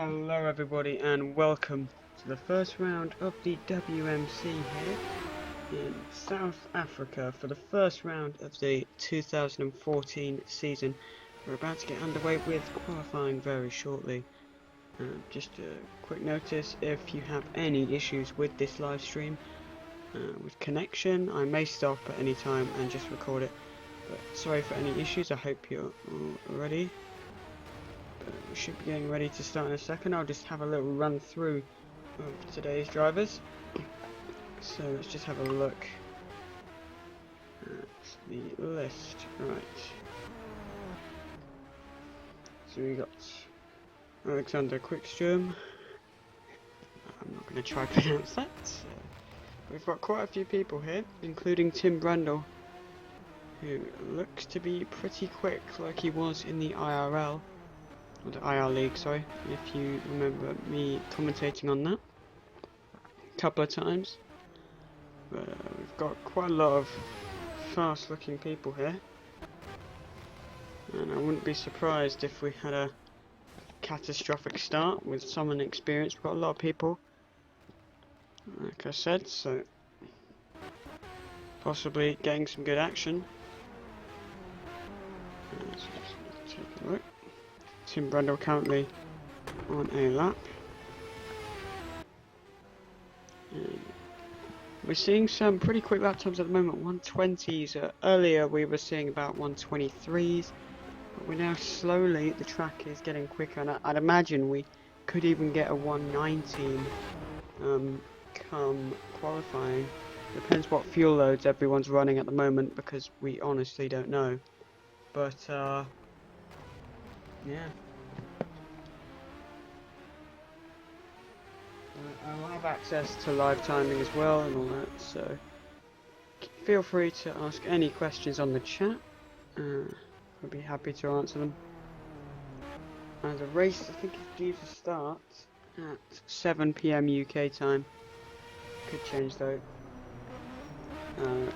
Hello everybody and welcome to the first round of the WMC here in South Africa for the first round of the 2014 season. We're about to get underway with qualifying very shortly. Just a quick notice, if you have any issues with this live stream, with connection, I may stop at any time and just record it. But sorry for any issues, I hope you're all ready. We should be getting ready to start in a second. I'll just have a little run through of today's drivers. So let's just have a look at the list. Right. So we got Alexander Quickstrom. I'm not going to try to pronounce that. So we've got quite a few people here, including Tim Brundle, who looks to be pretty quick like he was in the IRL. Or the IR League, sorry, if you remember me commentating on that a couple of times. But we've got quite a lot of fast looking people here, and I wouldn't be surprised if we had a catastrophic start with some inexperience. We've got a lot of people, like I said, so possibly getting some good action. Let's just take a look. Tim Brundle currently on a lap. We're seeing some pretty quick lap times at the moment, 120s. Earlier we were seeing about 123s, but we're now slowly, the track is getting quicker, and I'd imagine we could even get a 119 come qualifying. Depends what fuel loads everyone's running at the moment, because we honestly don't know. But yeah. I will have access to live timing as well and all that, so feel free to ask any questions on the chat. I'll be happy to answer them. The race, I think, is due to start at 7 PM UK time. Could change though.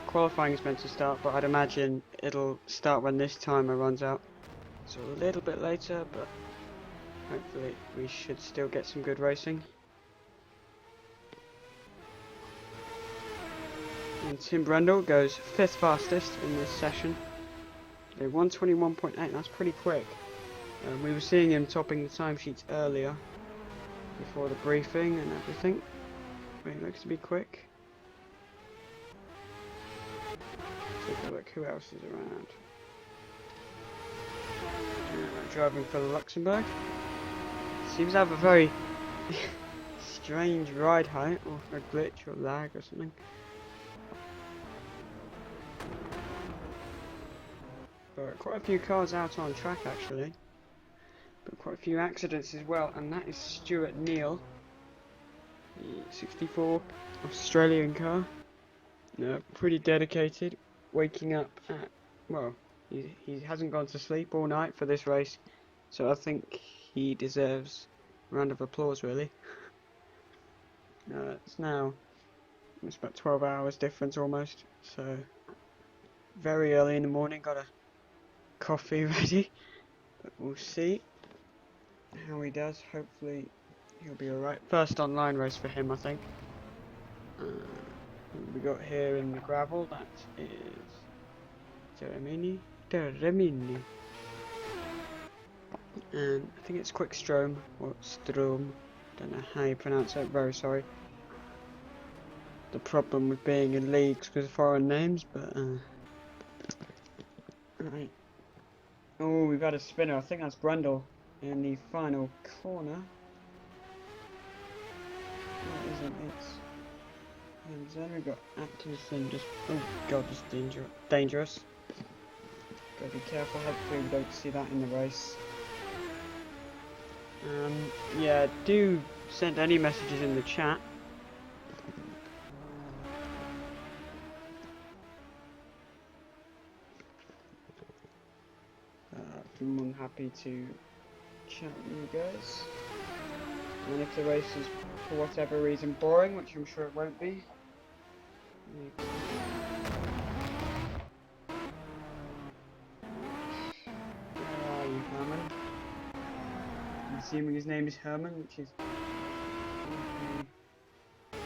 Qualifying is meant to start, but I'd imagine it'll start when this timer runs out. So a little bit later, but hopefully we should still get some good racing. And Tim Brundle goes 5th fastest in this session. 121.8, that's pretty quick. We were seeing him topping the timesheets earlier, before the briefing and everything. But he looks to be quick. Take a look, who else is around? Driving for Luxembourg. Seems to have a very strange ride height, or a glitch or lag or something. But quite a few cars out on track actually, but quite a few accidents as well, and that is Stuart Neal, the 64 Australian car. Pretty dedicated, waking up at, well, he hasn't gone to sleep all night for this race, so I think he deserves a round of applause really. It's about 12 hours difference almost, so very early in the morning, got a coffee ready, but we'll see how he does. Hopefully he'll be alright. First online race for him, I think. What we got here in the gravel, that is Terramini, and I think it's Quickstrom or Strom, don't know how you pronounce it, very sorry. The problem with being in leagues with foreign names, but right. Oh, we've got a spinner. I think that's Brundle in the final corner. No, it isn't. It's. And then we've got Atkinson just. Oh god, just dangerous. Gotta be careful. Hopefully, we don't see that in the race. Yeah, do send any messages in the chat. I'm more than happy to chat with you guys. And if the race is for whatever reason boring, which I'm sure it won't be, where are you, Hammond? assuming his name is Herman, which is a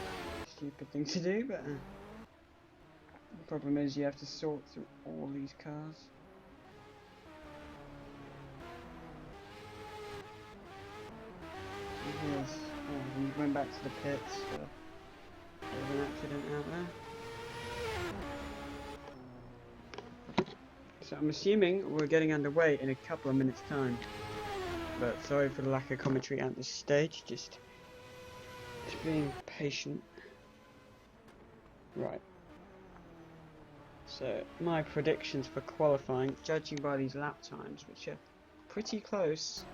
stupid thing to do, but the problem is you have to sort through all these cars. He went back to the pits for an accident out there. So I'm assuming we're getting underway in a couple of minutes' time. But sorry for the lack of commentary at this stage, just being patient. Right. So my predictions for qualifying, judging by these lap times, which are pretty close.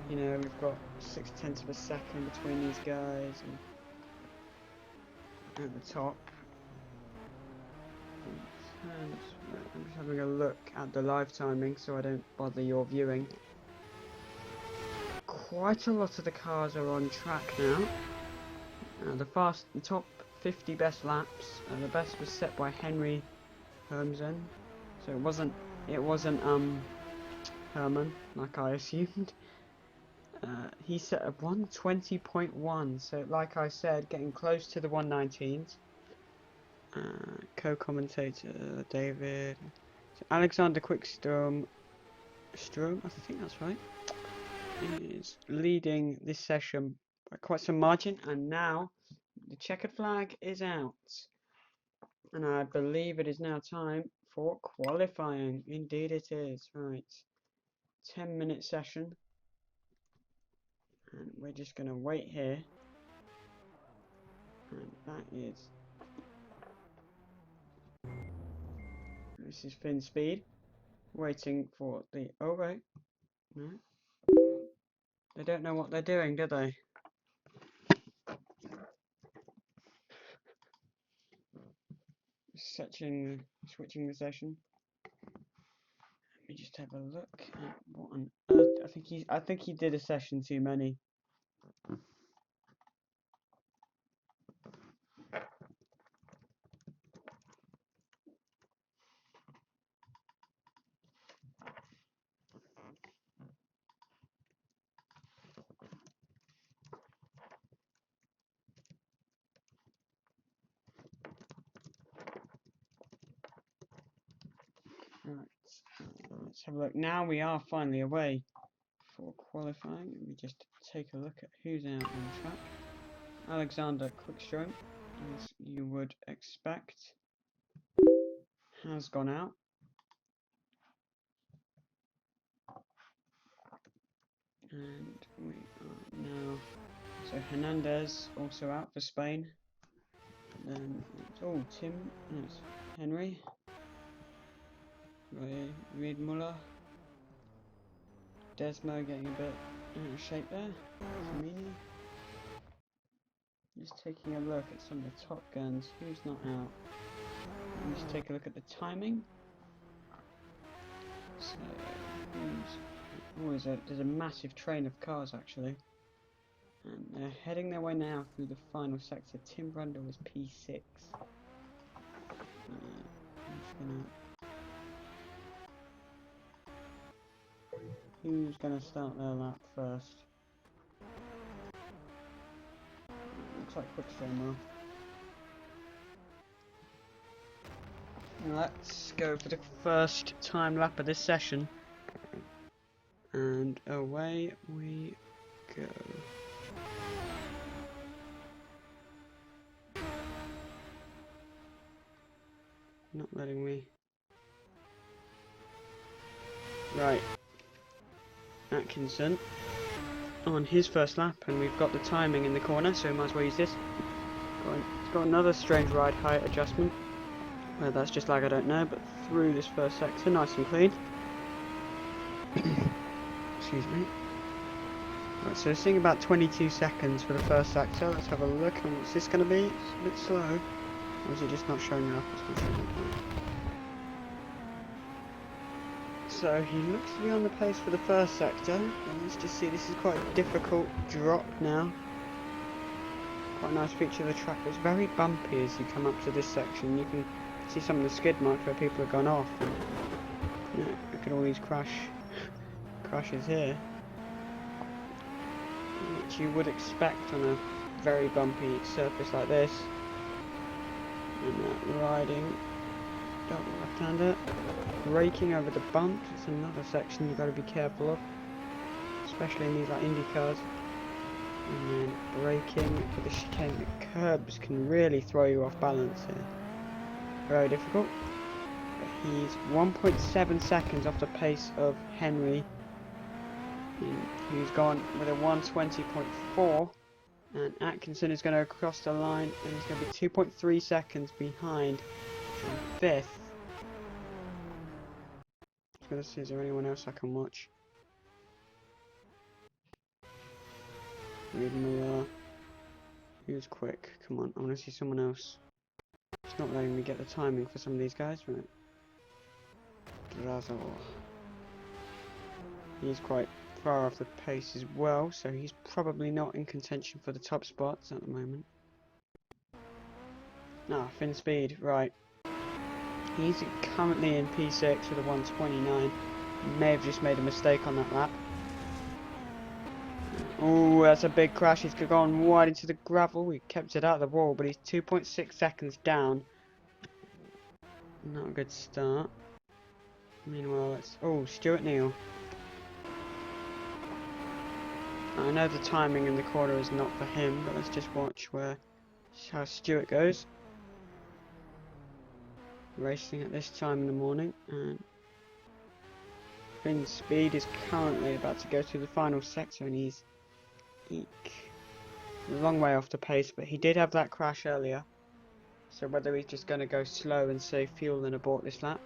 You know, we've got 0.6 of a second between these guys, and at the top. And I'm just having a look at the live timing so I don't bother your viewing. Quite a lot of the cars are on track now. The top 50 best laps. The best was set by Henry Hermsen, so it wasn't Herman like I assumed. He set a 120.1, so like I said, getting close to the 119s. Co-commentator David, so Alexander Quickstrom, I think that's right, is leading this session by quite some margin, and now the checkered flag is out, and I believe it is now time for qualifying. Indeed it is. Right, 10-minute session, and we're just going to wait here, and that is, this is Finn Speed, waiting for the, oh wait, no, they don't know what they're doing, do they? Switching the session. Let me just have a look at what on earth. I think he did a session too many. Right, let's have a look. Now we are finally away for qualifying. Let me just take a look at who's out on track. Alexander Quickstrom, as you would expect, has gone out. And we are now, so Hernandez also out for Spain. Then it's it's Henry. Reed Muller. Desmo getting a bit out of shape there. Samini. Just taking a look at some of the top guns. Who's not out? Let's just take a look at the timing. So, there's a massive train of cars actually. And they're heading their way now through the final sector. Tim Brundle is P6. Who's gonna start their lap first? Looks like Quickstrom will. Let's go for the first time lap of this session. And away we go. Not letting me. Right. Atkinson on his first lap, and we've got the timing in the corner, so we might as well use this. It's got another strange ride height adjustment. That's just like I don't know, but through this first sector, nice and clean. Excuse me. Right, so we're seeing about 22 seconds for the first sector. Let's have a look. And what's this going to be? It's a bit slow. Or is it just not showing up? So he looks to be on the pace for the first sector. And let's just see, this is quite a difficult drop now. Quite a nice feature of the track. It's very bumpy as you come up to this section. You can see some of the skid marks where people have gone off. And, you know, look at all these crash crashes here, which you would expect on a very bumpy surface like this. And riding double left-hander, braking over the bumps. It's another section you've got to be careful of, especially in these like Indy cars. And then braking for the chicane. The curbs can really throw you off balance here. Very difficult. But he's 1.7 seconds off the pace of Henry, who's gone with a 120.4. And Atkinson is going to cross the line, and he's going to be 2.3 seconds behind in 5th. I was going to see, is there anyone else I can watch? Reed Miller. Who's quick? Come on, I want to see someone else. It's not letting me get the timing for some of these guys, right? Drazor. He's quite far off the pace as well, so he's probably not in contention for the top spots at the moment. Ah, Finn Speed, right. He's currently in P6 with a 129. May have just made a mistake on that lap. Oh, that's a big crash. He's gone wide into the gravel. He kept it out of the wall, but he's 2.6 seconds down. Not a good start. Meanwhile, it's... Oh, Stuart Neal. I know the timing in the corner is not for him, but let's just watch how Stuart goes. Racing at this time in the morning, and Finn's Speed is currently about to go through the final sector, and he's a long way off the pace, but he did have that crash earlier, so whether he's just going to go slow and save fuel and abort this lap.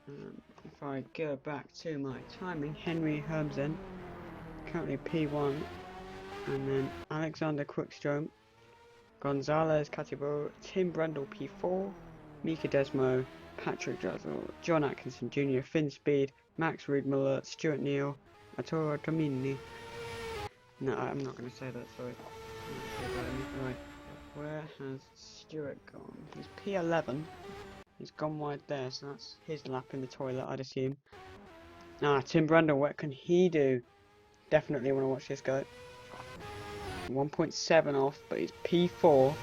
If I go back to my timing, Henry Hermsen currently P1, and then Alexander Quickstrom, Gonzalez Cativo, Tim Brundle P4, Mika Desmo, Patrick Drazor, John Atkinson Jr., Finn Speed, Max Riedmuller, Stuart Neal, Arturo Tomini. No, I'm not going to say that, sorry. Right, where has Stuart gone? He's P11. He's gone wide there, so that's his lap in the toilet, I'd assume. Ah, Tim Brundle, what can he do? Definitely want to watch this guy. 1.7 off, but he's P4.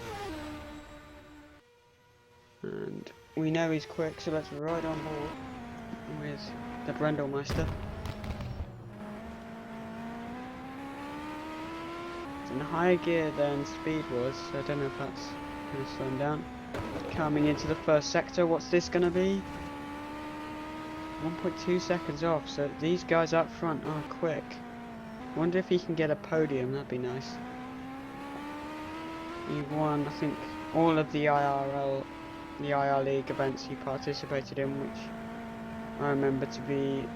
And we know he's quick, so let's ride on board with the Brundle Meister. It's in higher gear than Speed was, so I don't know if that's going to slow him down. Coming into the first sector, what's this going to be? 1.2 seconds off, so these guys up front are quick. Wonder if he can get a podium, that'd be nice. He won, I think, all of the IR League events he participated in, which I remember to be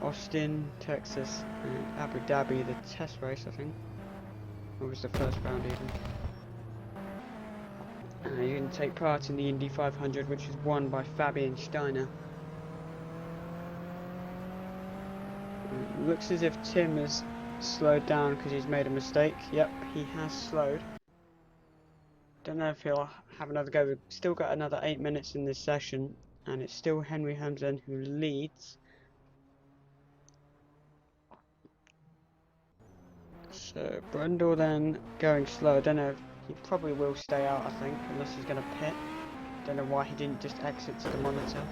Austin, Texas, and Abu Dhabi, the test race, I think. Or was the first round even. You can take part in the Indy 500, which was won by Fabian Steiner. Looks as if Tim has slowed down because he's made a mistake. Yep, he has slowed. Don't know if he'll have another go. We've still got another 8 minutes in this session, and it's still Henry Hermsen who leads. So Brundle then going slow. I don't know if he probably will stay out, I think, unless he's going to pit. Don't know why he didn't just exit to the monitor.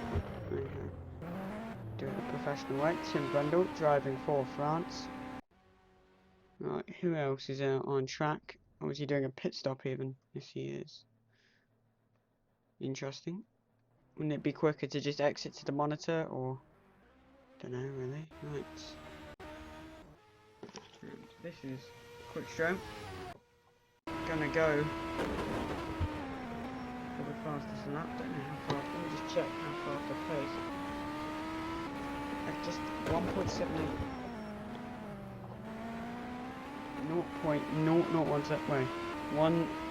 Do it the professional way. Tim Brundle driving for France. Right, who else is out on track? Or is he doing a pit stop even? Yes, he is. Interesting. Wouldn't it be quicker to just exit to the monitor, or... Don't know, really. Right. And this is Quickstrom. Gonna go for the fastest lap. Don't know how far. Let me just check how far off the pace. Just 1.78. 0.001 sec. Wait.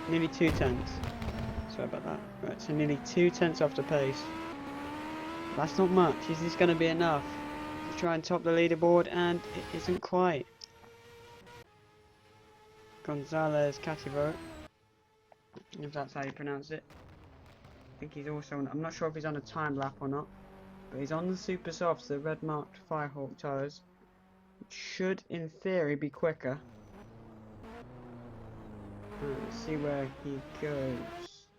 Nearly 2 tenths. Sorry about that. Right, so nearly 2 tenths off the pace. That's not much. Is this going to be enough to try and top the leaderboard? And it isn't quite. Gonzalez Cativo, if that's how you pronounce it. I think he's also on, I'm not sure if he's on a time lap or not, But he's on the super softs, the red marked Firehawk tyres. It should, in theory, be quicker. Let's see where he goes.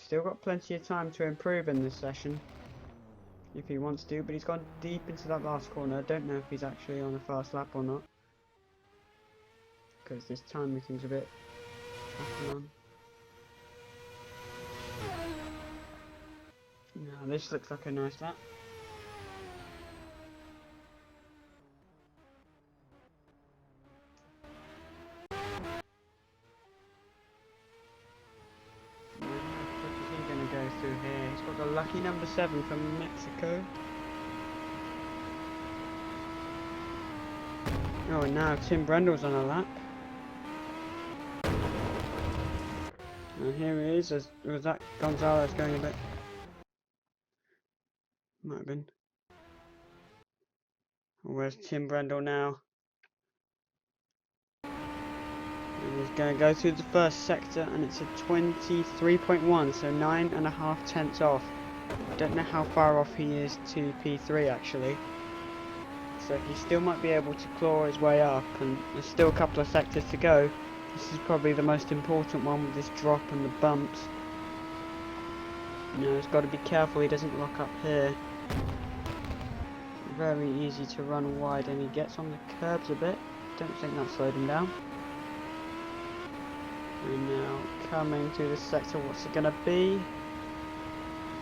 Still got plenty of time to improve in this session, if he wants to, but he's gone deep into that last corner. I don't know if he's actually on a fast lap or not, because this timing thing's a bit off and on. Now this looks like a nice lap. Go through here. He's got the lucky number 7 from Mexico. Oh, and now Tim Brendle's on a lap. And here he is. Was that Gonzalez going a bit? Might have been. Where's Tim Brendle now? And he's going to go through the first sector, and it's a 23.1, so 9.5 tenths off. I don't know how far off he is to P3 actually. So he still might be able to claw his way up, and there's still a couple of sectors to go. This is probably the most important one with this drop and the bumps. You know, he's got to be careful he doesn't lock up here. Very easy to run wide, and he gets on the curbs a bit. Don't think that slowed him down. And now coming through this sector, what's it gonna be?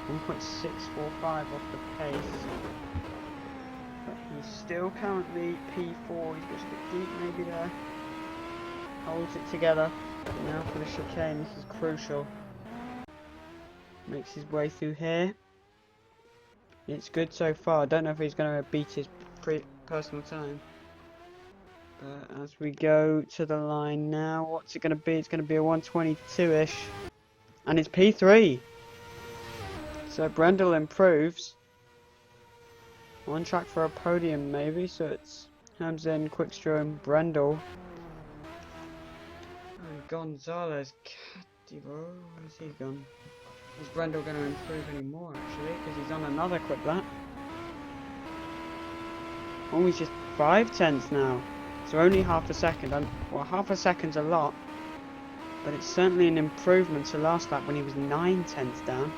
1.645 off the pace. But he's still currently P4. He's just a bit deep maybe there. Holds it together. But now for the chicane, this is crucial. Makes his way through here. It's good so far. I don't know if he's going to beat his personal time. But as we go to the line now, what's it going to be? It's going to be a 122-ish. And it's P3. So Brendle improves. On track for a podium maybe. So it's Hamzin, Quickstrom, Brendle. And Gonzalez. Where's he gone? Is Brendle going to improve any more actually? Because he's on another quick lap. Oh, he's just 5 tenths now. So only half a second. Well, half a second's a lot. But it's certainly an improvement to last lap when he was 9 tenths down.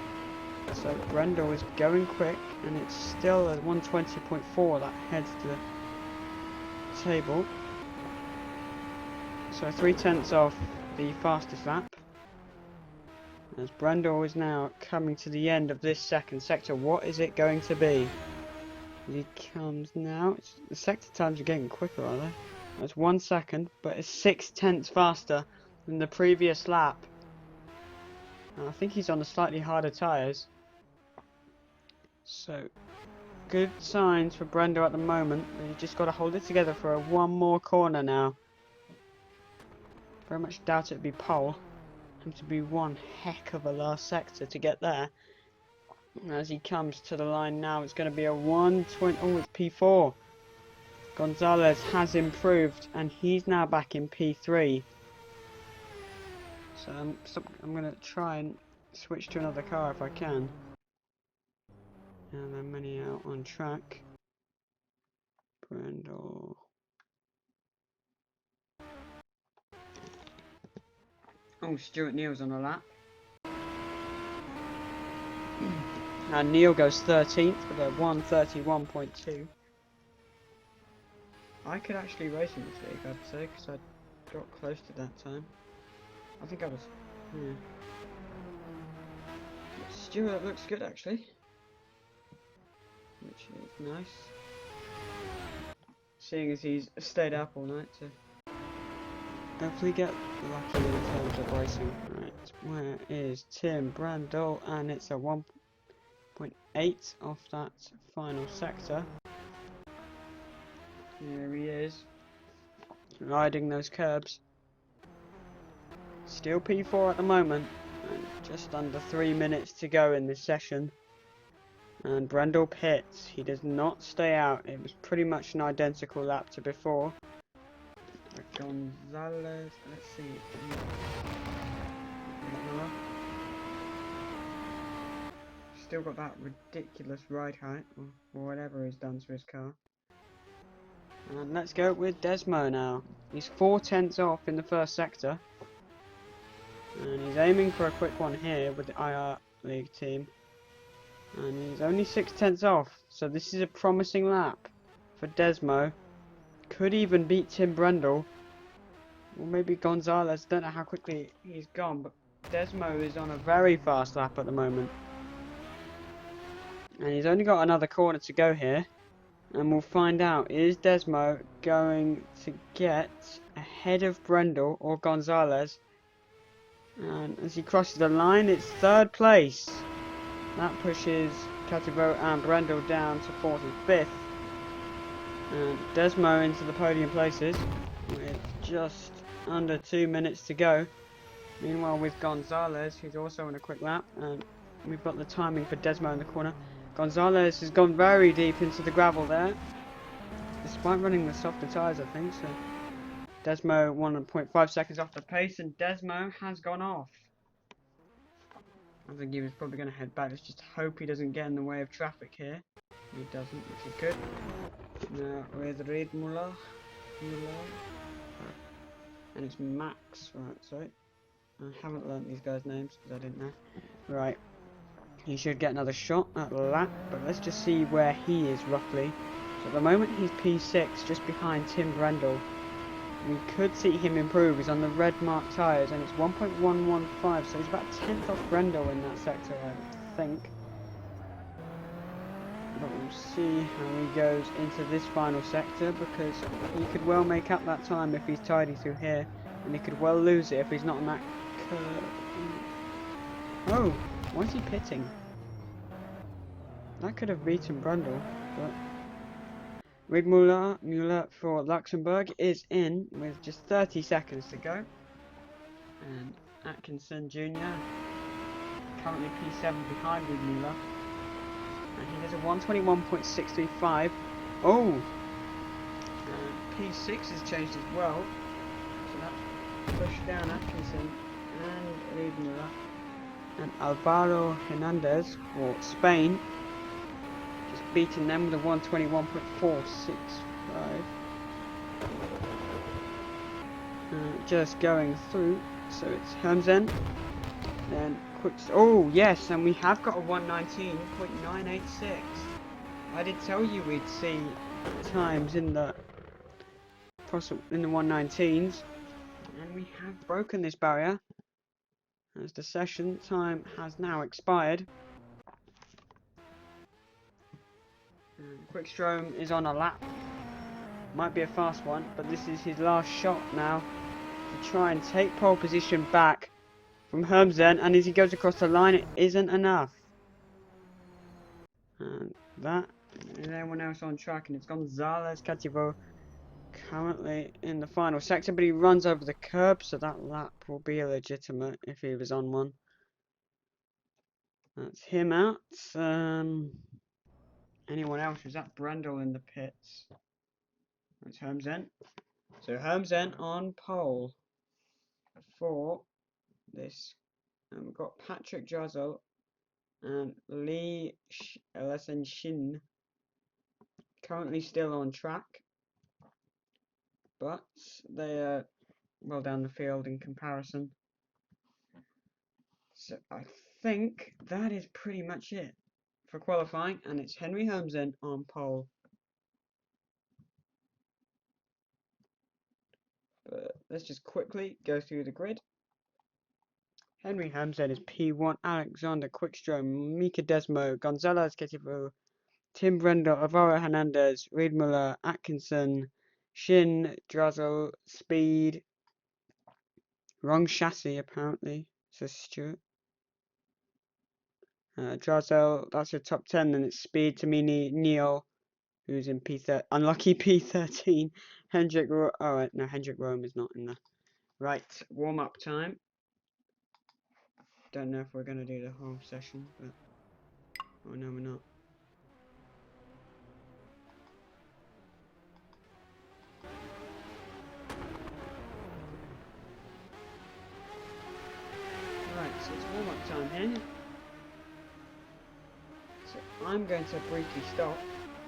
So Brendle is going quick, and it's still a 120.4 that heads to the table. So 3 tenths off the fastest lap. As Brendle is now coming to the end of this second sector, what is it going to be? He comes now. The sector times are getting quicker, are they? It's 1 second, but it's 6 tenths faster than the previous lap. And I think he's on the slightly harder tyres. So, good signs for Brendle at the moment. But he's just got to hold it together for one more corner now. Very much doubt it'd be pole. To be one heck of a last sector to get there. As he comes to the line now, it's going to be a 120. Oh, it's P4. Gonzalez has improved, and he's now back in P3. So I'm going to try and switch to another car if I can. And then many out on track. Brendle. Oh, Stuart Neal's on a lap. And Neal goes 13th with a 1:31.2. I could actually race in this league, I'd say, because I got close to that time. I think I was. Yeah. Stuart looks good actually, which is nice. Seeing as he's stayed up all night to hopefully get lucky in terms of racing. Right, where is Tim Brendle? And it's a 1.8 off that final sector. Here he is, riding those curbs. Still P4 at the moment, and just under 3 minutes to go in this session. And Brendle pits. He does not stay out. It was pretty much an identical lap to before. Gonzalez, let's see. still got that ridiculous ride height, or whatever he's done to his car. And let's go with Desmo now. He's 4/10 off in the first sector. And he's aiming for a quick one here with the IR League team. And he's only 6/10 off, so this is a promising lap for Desmo. Could even beat Tim Brundle. Or maybe Gonzalez. Don't know how quickly he's gone, but Desmo is on a very fast lap at the moment. And he's only got another corner to go here. And we'll find out, is Desmo going to get ahead of Brundle or Gonzalez? And as he crosses the line, it's third place. That pushes Cativo and Brundle down to 4th and 5th. And Desmo into the podium places with just under 2 minutes to go. Meanwhile with Gonzalez, who's also on a quick lap, and we've got the timing for Desmo in the corner. Gonzalez has gone very deep into the gravel there, despite running the softer tyres, I think. So Desmo 1.5 seconds off the pace, and Desmo has gone off. I think he was probably going to head back. Let's just hope he doesn't get in the way of traffic here. He doesn't, which is good. Now with Reid Muller. And it's Max, right, sorry. I haven't learnt these guys' names because I didn't know. Right. He should get another shot at the lap, but let's just see where he is roughly. So at the moment he's P6, just behind Tim Brundle. We could see him improve. He's on the red marked tyres and it's 1.115, so he's about 10th off Brundle in that sector, I think. But we'll see how he goes into this final sector, because he could well make up that time if he's tidy through here, and he could well lose it if he's not on that curve. Oh, why is he pitting? That could have beaten Brundle, but Reid Muller for Luxembourg is in with just 30 seconds to go. And Atkinson Jr. currently P7 behind Reid Muller. And he does a 121.635. Oh! P6 has changed as well. So that's pushed down Atkinson and Reid Muller. And Alvaro Hernandez for Spain, just beating them with a 121.465. Just going through, so it's Hermsen, then quick. Oh yes, and we have got a 119.986. I did tell you we'd see times in the 119s, and we have broken this barrier, as the session time has now expired. Quickstrom is on a lap. Might be a fast one, but this is his last shot now to try and take pole position back from Hermsen, and as he goes across the line, it isn't enough. And that is everyone else on track, and it's Gonzalez Cativo currently in the final sector, but he runs over the curb, so that lap will be illegitimate if he was on one. That's him out. Anyone else? Was that Brundle in the pits? That's Hermsen. So Hermsen on pole for this. And we've got Patrick Jozel and Lee Lesen Shin currently still on track, but they are well down the field in comparison. So I think that is pretty much it for qualifying, and it's Henry Hermsen on pole. But let's just quickly go through the grid. Henry Hermsen is P1, Alexander Quickstrom, Mika Desmo, Gonzalez Cativo, Tim Brundle, Alvaro Hernandez, Reid Muller, Atkinson, Shin, Drazel, Speed. Wrong chassis apparently, says Stuart. Drazel, that's your top 10, then it's Speed, Tamini, Neil, who's in unlucky P13. Hendrik alright, no, Hendrik Rome is not in there. Right, warm-up time. Don't know if we're going to do the whole session, but oh no, we're not. Right, so it's warm-up time here. I'm going to briefly stop,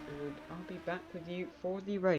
and I'll be back with you for the race.